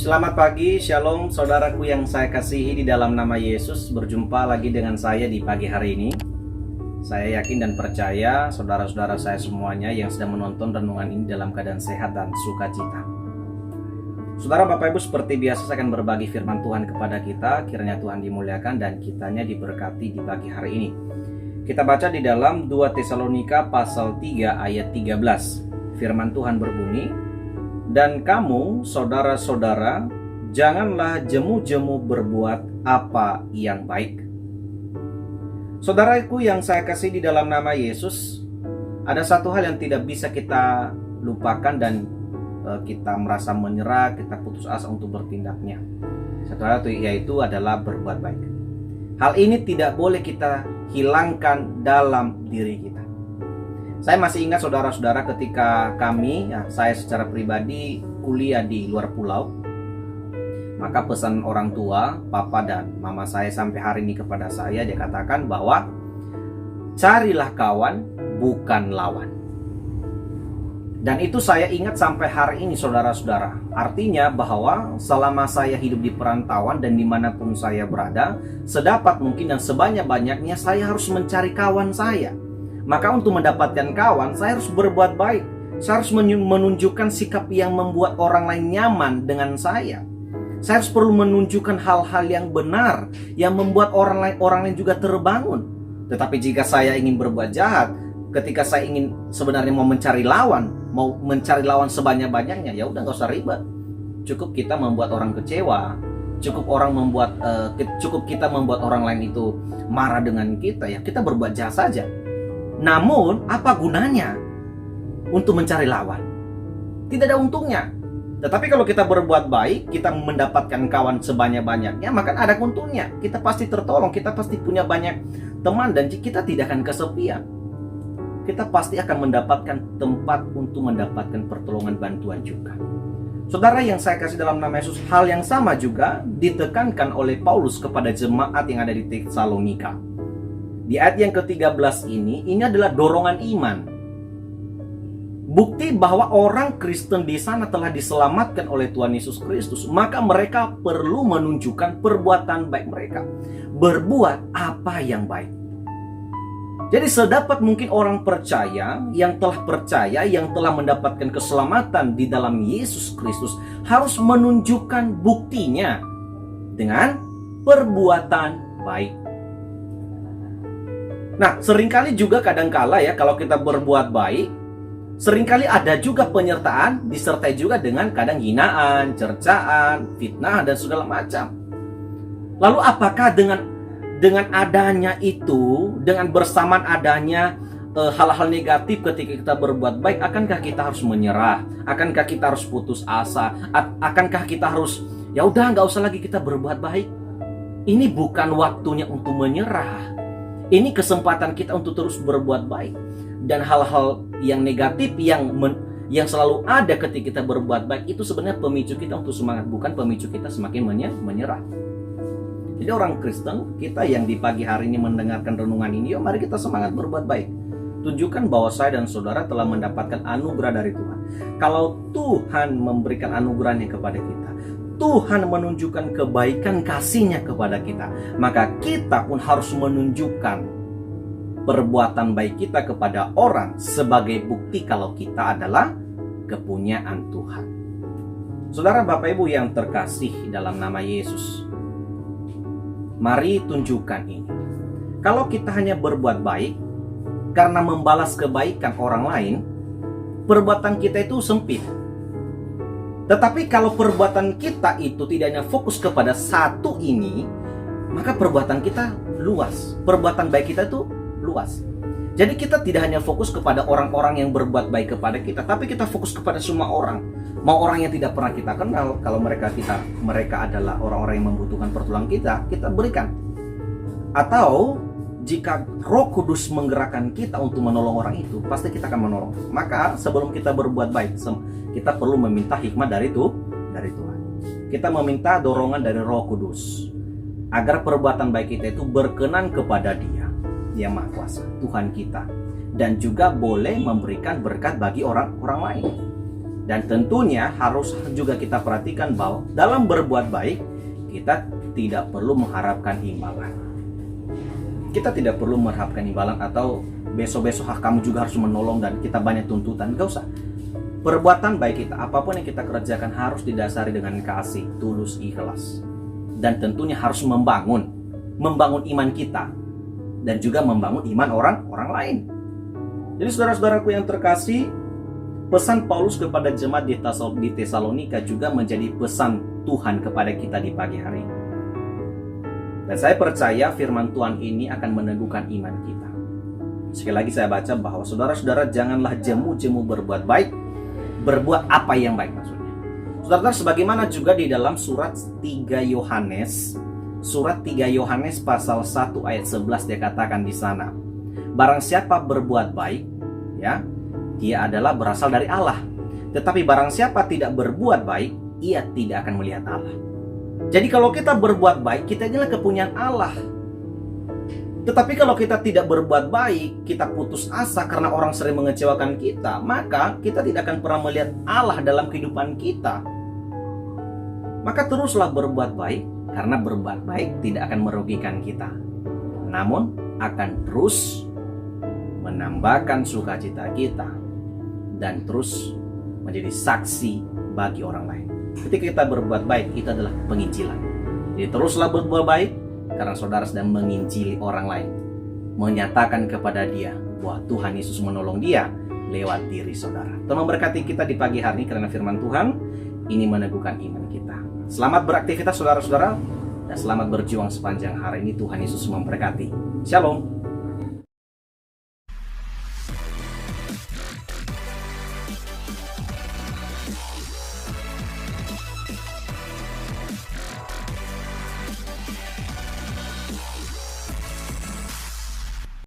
Selamat pagi, shalom saudaraku yang saya kasihi di dalam nama Yesus. Berjumpa lagi dengan saya di pagi hari ini. Saya yakin dan percaya saudara-saudara saya semuanya yang sedang menonton renungan ini dalam keadaan sehat dan sukacita. Saudara Bapak Ibu, seperti biasa saya akan berbagi firman Tuhan kepada kita. Kiranya Tuhan dimuliakan dan kitanya diberkati di pagi hari ini. Kita baca di dalam 2 Tesalonika pasal 3 ayat 13. Firman Tuhan berbunyi, "Dan kamu, saudara-saudara, janganlah jemu-jemu berbuat apa yang baik." Saudaraku yang saya kasih di dalam nama Yesus, ada satu hal yang tidak bisa kita lupakan dan kita merasa menyerah, kita putus asa untuk bertindaknya. Satu hal yaitu adalah berbuat baik. Hal ini tidak boleh kita hilangkan dalam diri kita. Saya masih ingat saudara-saudara ketika saya secara pribadi kuliah di luar pulau. Maka pesan orang tua, papa dan mama saya sampai hari ini kepada saya, dia katakan bahwa carilah kawan, bukan lawan. Dan itu saya ingat sampai hari ini saudara-saudara. Artinya bahwa selama saya hidup di perantauan dan dimanapun saya berada, sedapat mungkin dan sebanyak-banyaknya saya harus mencari kawan saya. Maka untuk mendapatkan kawan, saya harus berbuat baik. Saya harus menunjukkan sikap yang membuat orang lain nyaman dengan saya. Saya harus perlu menunjukkan hal-hal yang benar, yang membuat orang lain juga terbangun. Tetapi jika saya ingin berbuat jahat, ketika saya ingin sebenarnya mau mencari lawan sebanyak-banyaknya, ya udah nggak usah ribet. Cukup kita membuat orang kecewa, cukup kita membuat orang lain itu marah dengan kita, ya kita berbuat jahat saja. Namun, apa gunanya untuk mencari lawan? Tidak ada untungnya. Tetapi kalau kita berbuat baik, kita mendapatkan kawan sebanyak-banyaknya, maka ada untungnya. Kita pasti tertolong, kita pasti punya banyak teman, dan kita tidak akan kesepian. Kita pasti akan mendapatkan tempat untuk mendapatkan pertolongan bantuan juga. Saudara yang saya kasih dalam nama Yesus, hal yang sama juga ditekankan oleh Paulus kepada jemaat yang ada di Tesalonika. Di ayat yang ke-13 ini adalah dorongan iman. Bukti bahwa orang Kristen di sana telah diselamatkan oleh Tuhan Yesus Kristus, maka mereka perlu menunjukkan perbuatan baik mereka. Berbuat apa yang baik. Jadi sedapat mungkin orang percaya, yang telah mendapatkan keselamatan di dalam Yesus Kristus, harus menunjukkan buktinya dengan perbuatan baik. Nah, seringkali juga kadangkala ya, kalau kita berbuat baik, seringkali ada juga penyertaan, disertai juga dengan kadang hinaan, cercaan, fitnah, dan segala macam. Lalu apakah dengan adanya itu, dengan bersamaan adanya hal-hal negatif ketika kita berbuat baik, akankah kita harus menyerah? Akankah kita harus putus asa? Akankah kita harus, ya udah nggak usah lagi kita berbuat baik? Ini bukan waktunya untuk menyerah. Ini kesempatan kita untuk terus berbuat baik. Dan hal-hal yang negatif yang selalu ada ketika kita berbuat baik, itu sebenarnya pemicu kita untuk semangat, bukan pemicu kita semakin menyerah. Jadi orang Kristen, kita yang di pagi hari ini mendengarkan renungan ini, yuk mari kita semangat berbuat baik. Tunjukkan bahwa saya dan saudara telah mendapatkan anugerah dari Tuhan. Kalau Tuhan memberikan anugerahnya kepada kita, Tuhan menunjukkan kebaikan kasih-Nya kepada kita, maka kita pun harus menunjukkan perbuatan baik kita kepada orang sebagai bukti kalau kita adalah kepunyaan Tuhan. Saudara Bapak Ibu yang terkasih dalam nama Yesus, mari tunjukkan ini. Kalau kita hanya berbuat baik karena membalas kebaikan orang lain, perbuatan kita itu sempit. Tetapi kalau perbuatan kita itu tidak hanya fokus kepada satu ini, maka perbuatan kita luas. Perbuatan baik kita itu luas. Jadi kita tidak hanya fokus kepada orang-orang yang berbuat baik kepada kita, tapi kita fokus kepada semua orang. Mau orang yang tidak pernah kita kenal, kalau mereka adalah orang-orang yang membutuhkan pertolongan kita berikan. Atau jika Roh Kudus menggerakkan kita untuk menolong orang itu, pasti kita akan menolong. Maka sebelum kita berbuat baik, kita perlu meminta hikmat dari Tuhan. Kita meminta dorongan dari Roh Kudus agar perbuatan baik kita itu berkenan kepada Dia yang Maha Kuasa, Tuhan kita, dan juga boleh memberikan berkat bagi orang lain. Dan tentunya harus juga kita perhatikan bahwa dalam berbuat baik, kita tidak perlu mengharapkan imbalan. Kita tidak perlu mengharapkan imbalan atau besok-besok kamu juga harus menolong dan kita banyak tuntutan. Gak usah. Perbuatan baik kita, apapun yang kita kerjakan harus didasari dengan kasih, tulus, ikhlas. Dan tentunya harus membangun iman kita. Dan juga membangun iman orang lain. Jadi saudara-saudaraku yang terkasih, pesan Paulus kepada jemaat di Tesalonika juga menjadi pesan Tuhan kepada kita di pagi hari ini. Dan saya percaya firman Tuhan ini akan meneguhkan iman kita. Sekali lagi saya baca bahwa saudara-saudara janganlah jemu-jemu berbuat baik, berbuat apa yang baik maksudnya. Saudara, sebagaimana juga di dalam surat 3 Yohanes pasal 1 ayat 11 dia katakan di sana, barang siapa berbuat baik, ya, dia adalah berasal dari Allah. Tetapi barang siapa tidak berbuat baik, ia tidak akan melihat Allah. Jadi kalau kita berbuat baik, kita inilah kepunyaan Allah. Tetapi kalau kita tidak berbuat baik, kita putus asa karena orang sering mengecewakan kita, maka kita tidak akan pernah melihat Allah dalam kehidupan kita. Maka teruslah berbuat baik, karena berbuat baik tidak akan merugikan kita, namun akan terus menambahkan sukacita kita dan terus menjadi saksi bagi orang lain. Ketika kita berbuat baik, itu adalah penginjilan. Jadi teruslah berbuat baik karena saudara sedang menginjili orang lain, menyatakan kepada dia bahwa Tuhan Yesus menolong dia lewat diri saudara. Tuhan memberkati kita di pagi hari ini karena firman Tuhan ini meneguhkan iman kita. Selamat beraktivitas saudara-saudara dan selamat berjuang sepanjang hari ini. Tuhan Yesus memberkati. Shalom.